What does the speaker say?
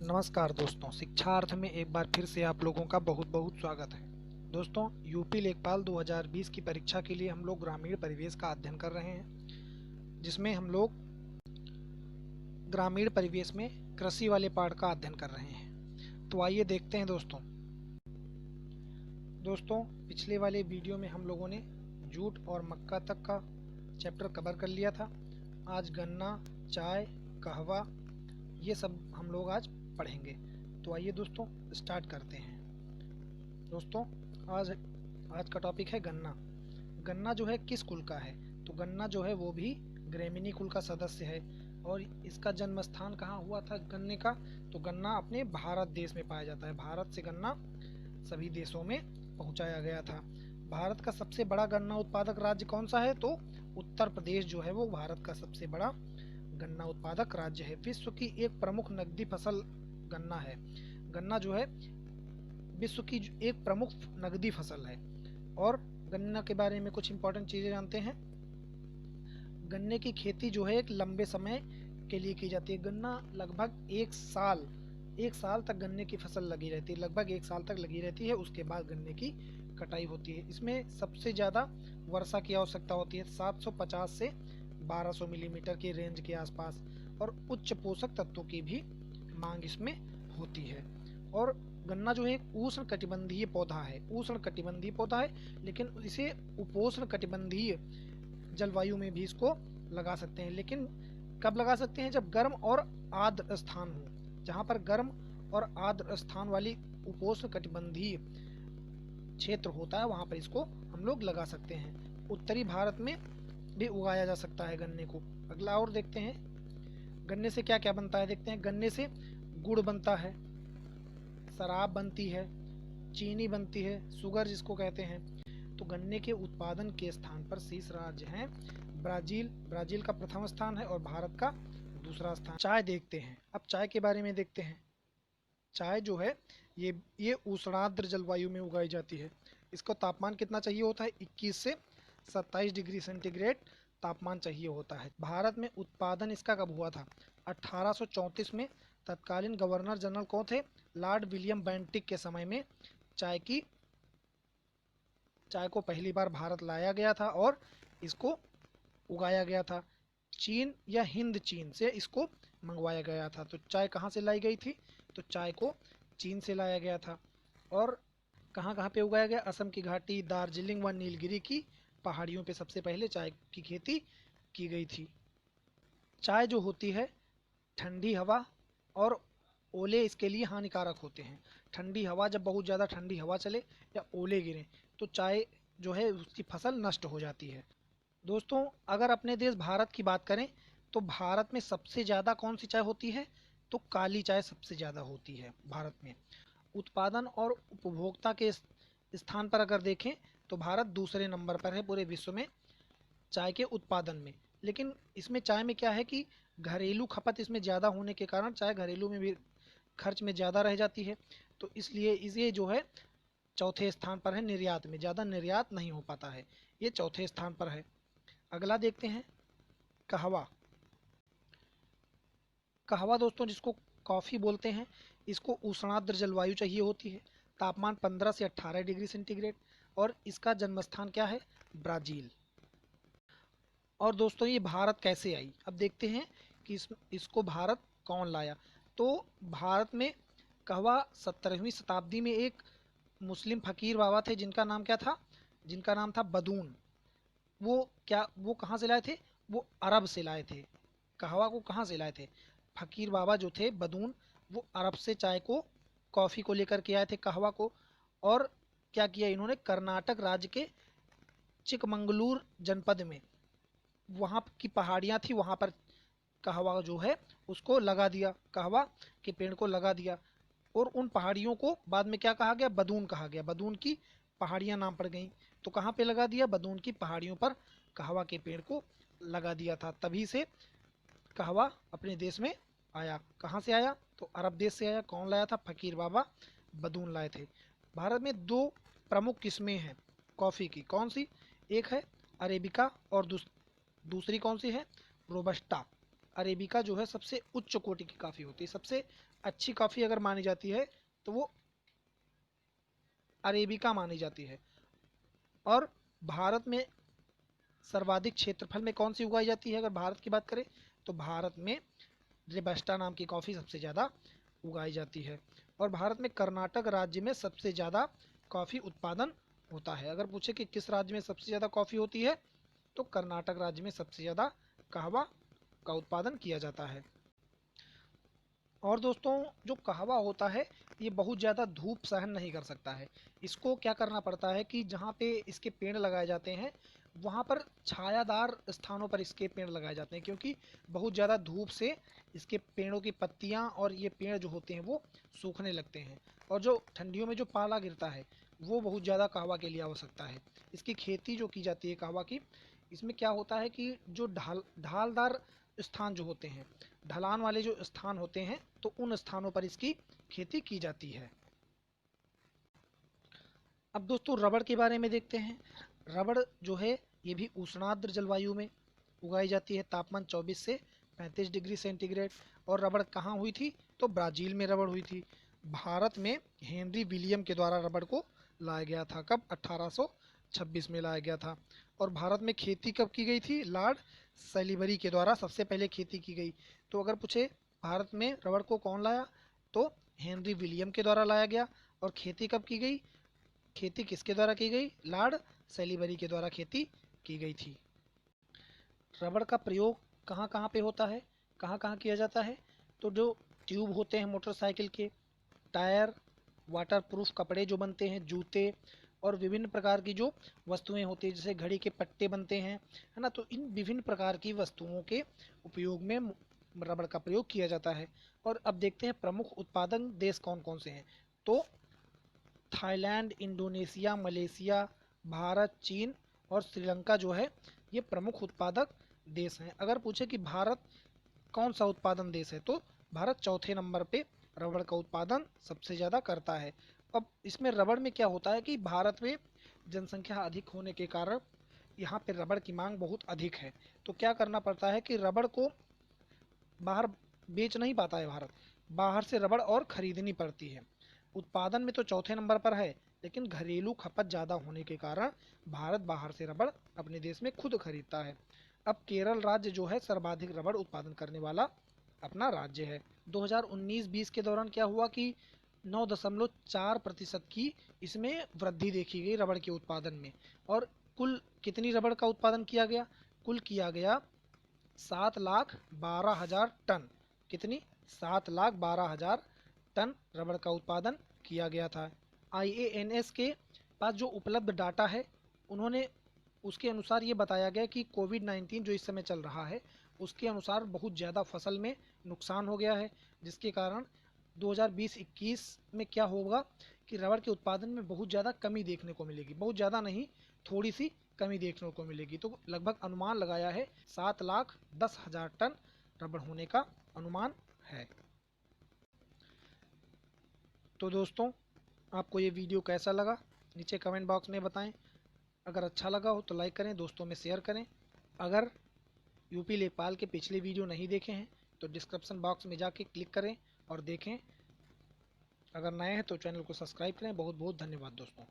नमस्कार दोस्तों, शिक्षार्थ में एक बार फिर से आप लोगों का बहुत बहुत स्वागत है। दोस्तों, यूपी लेखपाल 2020 की परीक्षा के लिए हम लोग ग्रामीण परिवेश का अध्ययन कर रहे हैं, जिसमें हम लोग ग्रामीण परिवेश में कृषि वाले पाठ का अध्ययन कर रहे हैं। तो आइए देखते हैं दोस्तों, पिछले वाले वीडियो में हम लोगों ने जूट और मक्का तक का चैप्टर कवर कर लिया था। आज गन्ना, चाय, कहवा, ये सब हम लोग आज पढ़ेंगे। तो आइए दोस्तों स्टार्ट करते हैं। दोस्तों, आज का टॉपिक है गन्ना। गन्ना जो है किस कुल का है? तो गन्ना जो है वो भी ग्रेमिनी कुल का सदस्य है। और इसका जन्म स्थान कहाँ हुआ था गन्ने का? तो गन्ना अपने भारत देश में पाया जाता है। भारत से गन्ना सभी देशों में पहुंचाया गया था। भारत का सबसे बड़ा गन्ना उत्पादक राज्य कौन सा है? तो उत्तर प्रदेश जो है वो भारत का सबसे बड़ा गन्ना उत्पादक राज्य है। विश्व की एक प्रमुख नकदी फसल गन्ना है। गन्ना जो है विश्व की एक प्रमुख नकदी फसल है। और गन्ना के बारे में कुछ इंपॉर्टेंट चीजें जानते हैं। गन्ने की खेती जो है एक लंबे समय के लिए की जाती है। गन्ना लगभग एक साल तक गन्ने की फसल लगी रहती है। लगभग एक साल तक लगी रहती है। उसके बाद गन्ने की कटाई होती है। इसमें सबसे ज़्यादा वर्षा की आवश्यकता होती है, 750 से 1200 मिलीमीटर की रेंज के आसपास। और उच्च पोषक तत्वों की भी मांग इसमें होती है। और गन्ना जो है एक उष्ण कटिबंधीय पौधा है, लेकिन इसे उपोष्ण कटिबंधीय जलवायु में भी इसको लगा सकते हैं। लेकिन कब लगा सकते हैं? जब गर्म और आर्द्र स्थान हो। जहाँ पर गर्म और आर्द्र स्थान वाली उपोष्ण कटिबंधीय क्षेत्र होता है, वहाँ पर इसको हम लोग लगा सकते हैं। उत्तरी भारत में भी उगाया जा सकता है गन्ने को। अगला और देखते हैं गन्ने से क्या क्या बनता है। देखते हैं, गन्ने से गुड़ बनता है, शराब बनती है, चीनी बनती है, शुगर जिसको कहते हैं। तो गन्ने के उत्पादन के स्थान पर शीर्ष राज्य हैं ब्राजील का प्रथम स्थान है और भारत का दूसरा स्थान। चाय देखते हैं। अब चाय के बारे में देखते हैं। चाय जो है ये उष्णार्द्र जलवायु में उगाई जाती है। इसको तापमान कितना चाहिए होता है? 21 से 27 डिग्री सेंटीग्रेड तापमान चाहिए होता है। भारत में उत्पादन इसका कब हुआ था? 1834 में। तत्कालीन गवर्नर जनरल कौन थे? लॉर्ड विलियम बेंटिक के समय में चाय को पहली बार भारत लाया गया था और इसको उगाया गया था। चीन या हिंद चीन से इसको मंगवाया गया था। तो चाय कहाँ से लाई गई थी? तो चाय को चीन से लाया गया था। और कहाँ कहाँ पे उगाया गया? असम की घाटी, दार्जिलिंग व नीलगिरी की पहाड़ियों पे सबसे पहले चाय की खेती की गई थी। चाय जो होती है ठंडी हवा और ओले इसके लिए हानिकारक होते हैं। ठंडी हवा, जब बहुत ज़्यादा ठंडी हवा चले या ओले गिरें तो चाय जो है उसकी फसल नष्ट हो जाती है। दोस्तों, अगर अपने देश भारत की बात करें तो भारत में सबसे ज़्यादा कौन सी चाय होती है? तो काली चाय सबसे ज़्यादा होती है भारत में। उत्पादन और उपभोक्ता के स्थान पर अगर देखें तो भारत दूसरे नंबर पर है पूरे विश्व में चाय के उत्पादन में। लेकिन इसमें चाय में क्या है कि घरेलू खपत इसमें ज़्यादा होने के कारण चाय घरेलू में भी खर्च में ज़्यादा रह जाती है। तो इसलिए इसे जो है चौथे स्थान पर है। निर्यात में ज़्यादा निर्यात नहीं हो पाता है, ये चौथे स्थान पर है। अगला देखते हैं कहवा। कहवा दोस्तों जिसको कॉफ़ी बोलते हैं, इसको उष्णार्द्र जलवायु चाहिए होती है। तापमान 15 से 18 डिग्री सेंटीग्रेड। और इसका जन्म स्थान क्या है? ब्राज़ील। और दोस्तों ये भारत कैसे आई? अब देखते हैं कि इसको भारत कौन लाया। तो भारत में कहवा 17वीं शताब्दी में एक मुस्लिम फ़कीर बाबा थे, जिनका नाम क्या था? जिनका नाम था बदून। वो कहाँ से लाए थे? वो अरब से लाए थे। कहवा को कहाँ से लाए थे? फ़कीर बाबा जो थे बदून, वो अरब से चाय को, कॉफ़ी को लेकर के आए थे, कहवा को। और क्या किया इन्होंने? कर्नाटक राज्य के चिकमंगलूर जनपद में वहाँ की पहाड़ियाँ थी, वहाँ पर कहवा जो है उसको लगा दिया, कहवा के पेड़ को लगा दिया। और उन पहाड़ियों को बाद में क्या कहा गया? बदून कहा गया। बदून की पहाड़ियाँ नाम पड़ गई। तो कहाँ पे लगा दिया? बदून की पहाड़ियों पर कहवा के पेड़ को लगा दिया था। तभी से कहवा अपने देश में आया। कहाँ से आया? तो अरब देश से आया। कौन लाया था? फ़कीर बाबा बदून लाए थे। भारत में दो प्रमुख किस्में हैं कॉफ़ी की। कौन सी? एक है अरेबिका और दूसरी कौन सी है? रोबस्टा। अरेबिका जो है सबसे उच्च कोटि की कॉफ़ी होती है। सबसे अच्छी कॉफ़ी अगर मानी जाती है तो वो अरेबिका मानी जाती है। और भारत में सर्वाधिक क्षेत्रफल में कौन सी उगाई जाती है? अगर भारत की बात करें तो भारत में रोबस्टा नाम की कॉफ़ी सबसे ज़्यादा उगाई जाती है। और भारत में कर्नाटक राज्य में सबसे ज़्यादा कॉफ़ी उत्पादन होता है। अगर पूछे कि किस राज्य में सबसे ज़्यादा कॉफ़ी होती है तो कर्नाटक राज्य में सबसे ज़्यादा कहवा का उत्पादन किया जाता है। और दोस्तों, जो कहवा होता है ये बहुत ज़्यादा धूप सहन नहीं कर सकता है। इसको क्या करना पड़ता है कि जहाँ पे इसके पेड़ लगाए जाते हैं वहाँ पर छायादार स्थानों पर इसके पेड़ लगाए जाते हैं, क्योंकि बहुत ज़्यादा धूप से इसके पेड़ों की पत्तियाँ और ये पेड़ जो होते हैं वो सूखने लगते हैं। और जो ठंडियों में जो पाला गिरता है वो बहुत ज़्यादा कहवा के लिए आवश्यकता है। इसकी खेती जो की जाती है कहवा की, इसमें क्या होता है कि जो ढालदार स्थान जो होते हैं, ढलान वाले जो स्थान होते हैं, तो उन स्थानों पर इसकी खेती की जाती है। अब दोस्तों रबड़ के बारे में देखते हैं। रबड़ जो है ये भी उष्णार्द्र जलवायु में उगाई जाती है, तापमान 24 से 35 डिग्री सेंटीग्रेड। और रबड़ कहाँ हुई थी? तो ब्राज़ील में रबड़ हुई थी। भारत में हेनरी विलियम के द्वारा रबड़ को लाया गया था। कब? 1826 में लाया गया था। और भारत में खेती कब की गई थी? लॉर्ड सैलिबरी के द्वारा सबसे पहले खेती की गई। तो अगर पूछे भारत में रबड़ को कौन लाया, तो हेनरी विलियम के द्वारा लाया गया। और खेती कब की गई? खेती किसके द्वारा की गई? लॉर्ड सैलिबरी के द्वारा खेती की गई थी। रबड़ का प्रयोग कहाँ कहाँ पे होता है, कहाँ कहाँ किया जाता है? तो जो ट्यूब होते हैं मोटरसाइकिल के, टायर, वाटरप्रूफ कपड़े जो बनते हैं, जूते, और विभिन्न प्रकार की जो वस्तुएं होती हैं जैसे घड़ी के पट्टे बनते हैं, है ना, तो इन विभिन्न प्रकार की वस्तुओं के उपयोग में रबड़ का प्रयोग किया जाता है। और अब देखते हैं प्रमुख उत्पादन देश कौन कौन से हैं। तो थाईलैंड, इंडोनेशिया, मलेशिया, भारत, चीन और श्रीलंका जो है ये प्रमुख उत्पादक देश हैं। अगर पूछे कि भारत कौन सा उत्पादन देश है, तो भारत चौथे नंबर पे रबड़ का उत्पादन सबसे ज़्यादा करता है। अब इसमें रबड़ में क्या होता है कि भारत में जनसंख्या अधिक होने के कारण यहाँ पे रबड़ की मांग बहुत अधिक है। तो क्या करना पड़ता है कि रबड़ को बाहर बेच नहीं पाता है भारत, बाहर से रबड़ और खरीदनी पड़ती है। उत्पादन में तो चौथे नंबर पर है, लेकिन घरेलू खपत ज़्यादा होने के कारण भारत बाहर से रबड़ अपने देश में खुद खरीदता है। अब केरल राज्य जो है सर्वाधिक रबड़ उत्पादन करने वाला अपना राज्य है। 2019-20 के दौरान क्या हुआ कि 9.4% की इसमें वृद्धि देखी गई रबड़ के उत्पादन में। और कुल कितनी रबड़ का उत्पादन किया गया? कुल किया गया 7,12,000 टन। कितनी? 7,12,000 टन रबड़ का उत्पादन किया गया था। IANS के पास जो उपलब्ध डाटा है उन्होंने उसके अनुसार ये बताया गया कि कोविड-19 जो इस समय चल रहा है उसके अनुसार बहुत ज़्यादा फसल में नुकसान हो गया है, जिसके कारण 2020-21 में क्या होगा कि रबड़ के उत्पादन में बहुत ज़्यादा कमी देखने को मिलेगी। बहुत ज़्यादा नहीं, थोड़ी सी कमी देखने को मिलेगी। तो लगभग अनुमान लगाया है 7,10,000 टन रबड़ होने का अनुमान है। तो दोस्तों, आपको ये वीडियो कैसा लगा नीचे कमेंट बॉक्स में बताएं। अगर अच्छा लगा हो तो लाइक करें, दोस्तों में शेयर करें। अगर यूपी लेखपाल के पिछले वीडियो नहीं देखे हैं तो डिस्क्रिप्शन बॉक्स में जाके क्लिक करें और देखें। अगर नए हैं तो चैनल को सब्सक्राइब करें। बहुत बहुत धन्यवाद दोस्तों।